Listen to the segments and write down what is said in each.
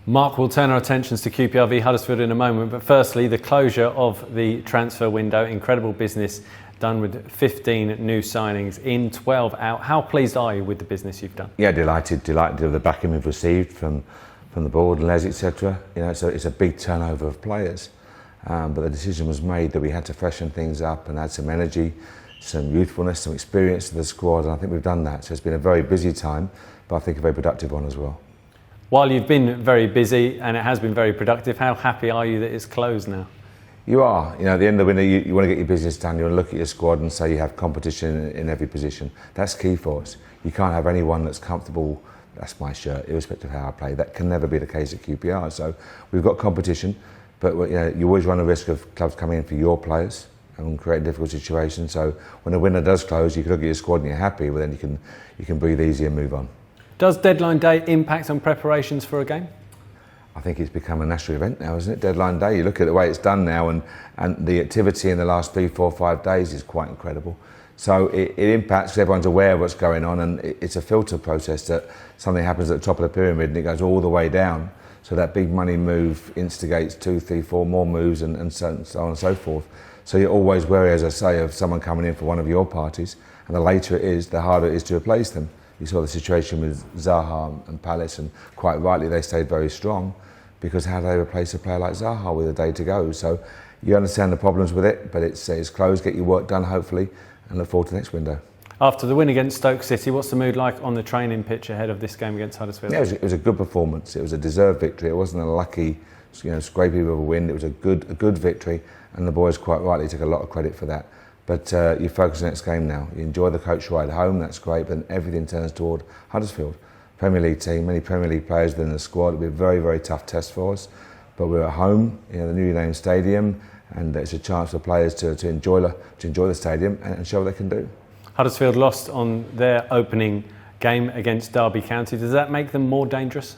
Mark, we'll turn our attentions to QPR v Huddersfield in a moment, but firstly, the closure of the transfer window. Incredible business done with 15 new signings in, 12 out. How pleased are you with the business you've done? Yeah, delighted with the backing we've received from the board and Les, etc. You know, it's a big turnover of players, but the decision was made that we had to freshen things up and add some energy, some youthfulness, some experience to the squad, and I think we've done that. So it's been a very busy time, but I think a very productive one as well. While you've been very busy and it has been very productive, how happy are you that it's closed now? You are. You know, at the end of the winter, you want to get your business done. You want to look at your squad and say you have competition in every position. That's key for us. You can't have anyone that's comfortable. That's my shirt, irrespective of how I play. That can never be the case at QPR. So we've got competition, but you know, you always run the risk of clubs coming in for your players and create a difficult situation. So when the window does close, you can look at your squad and you're happy. Well, then you can breathe easy and move on. Does deadline day impact on preparations for a game? I think it's become a national event now, isn't it? Deadline day. You look at the way it's done now, and the activity in the last 3, 4, 5 days is quite incredible. So it impacts because everyone's aware of what's going on, and it's a filter process that something happens at the top of the pyramid and it goes all the way down. So that big money move instigates 2, 3, 4 more moves and so on and so forth. So you're always wary, as I say, of someone coming in for one of your parties, and the later it is, the harder it is to replace them. You saw the situation with Zaha and Palace, and quite rightly they stayed very strong, because how do they replace a player like Zaha with a day to go? So you understand the problems with it, but it's closed. Get your work done, hopefully, and look forward to the next window. After the win against Stoke City, what's the mood like on the training pitch ahead of this game against Huddersfield? Yeah, it was a good performance. It was a deserved victory. It wasn't a lucky, scrapey of a win. It was a good victory, and the boys quite rightly took a lot of credit for that. But you focus on the next game now. You enjoy the coach ride home, that's great, but then everything turns toward Huddersfield. Premier League team, many Premier League players within the squad. It'll be a very, very tough test for us. But we're at home, the newly named stadium, and it's a chance for players to enjoy the stadium and show what they can do. Huddersfield lost on their opening game against Derby County. Does that make them more dangerous?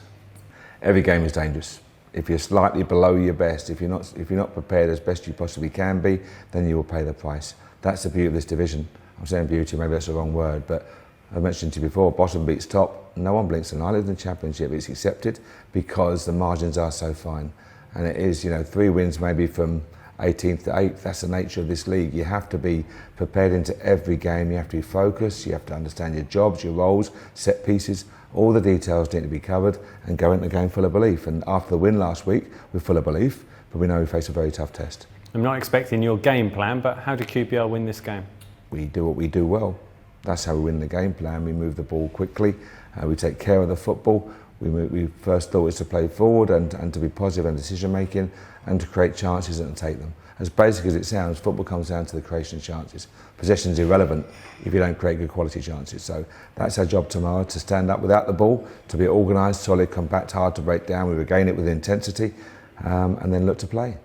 Every game is dangerous. If you're slightly below your best, if you're not prepared as best you possibly can be, then you will pay the price. That's the beauty of this division. I'm saying beauty, maybe that's the wrong word, but I mentioned to you before, bottom beats top. No one blinks an eyelid in the Championship. It's accepted because the margins are so fine. And it is, 3 wins maybe from 18th to 8th. That's the nature of this league. You have to be prepared into every game. You have to be focused. You have to understand your jobs, your roles, set pieces. All the details need to be covered and go into the game full of belief. And after the win last week, we're full of belief, but we know we face a very tough test. I'm not expecting your game plan, but how do QPR win this game? We do what we do well. That's how we win the game plan. We move the ball quickly. We take care of the football. We first thought was to play forward and to be positive in decision making and to create chances and to take them. As basic as it sounds, football comes down to the creation of chances. Possession is irrelevant if you don't create good quality chances. So that's our job tomorrow, to stand up without the ball, to be organised, solid, compact, hard to break down. We regain it with intensity and then look to play.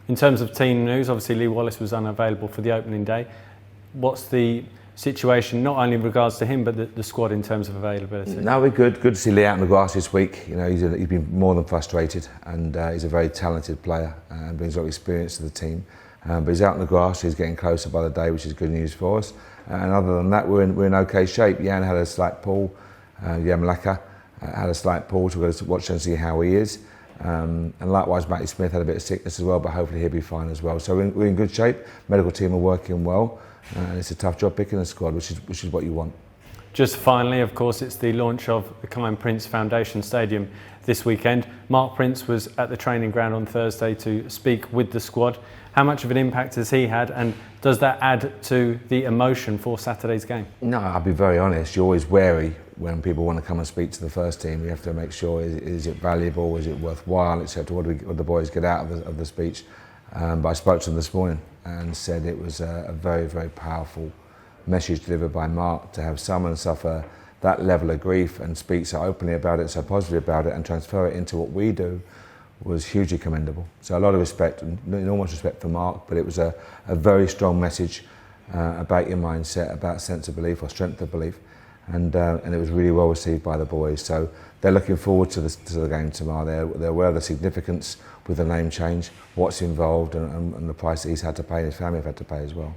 In terms of team news, obviously Lee Wallace was unavailable for the opening day. What's the situation, not only in regards to him, but the squad in terms of availability? No, we're good. Good to see Lee out in the grass this week. He's been more than frustrated, and he's a very talented player and brings a lot of experience to the team. But he's out in the grass. He's getting closer by the day, which is good news for us. And other than that, we're in okay shape. Jan had a slight pull. Jan Laka had a slight pull, so we've got to watch and see how he is. And likewise, Matty Smith had a bit of sickness as well, but hopefully he'll be fine as well. So we're in good shape. Medical team are working well. And it's a tough job picking a squad, which is what you want. Just finally, of course, it's the launch of the Kiyan Prince Foundation Stadium this weekend. Mark Prince was at the training ground on Thursday to speak with the squad. How much of an impact has he had, and does that add to the emotion for Saturday's game? No, I'll be very honest. You're always wary when people want to come and speak to the first team. You have to make sure, is it valuable, is it worthwhile, etc. What do the boys get out of the speech? But I spoke to them this morning and said it was a very, very powerful message delivered by Mark, to have someone suffer that level of grief and speak so openly about it, so positively about it, and transfer it into what we do was hugely commendable. So a lot of respect, enormous respect for Mark, but it was a very strong message about your mindset, about sense of belief or strength of belief, and it was really well received by the boys. So they're looking forward to the game tomorrow. They're aware of the significance with the name change, what's involved, and the price that he's had to pay and his family have had to pay as well.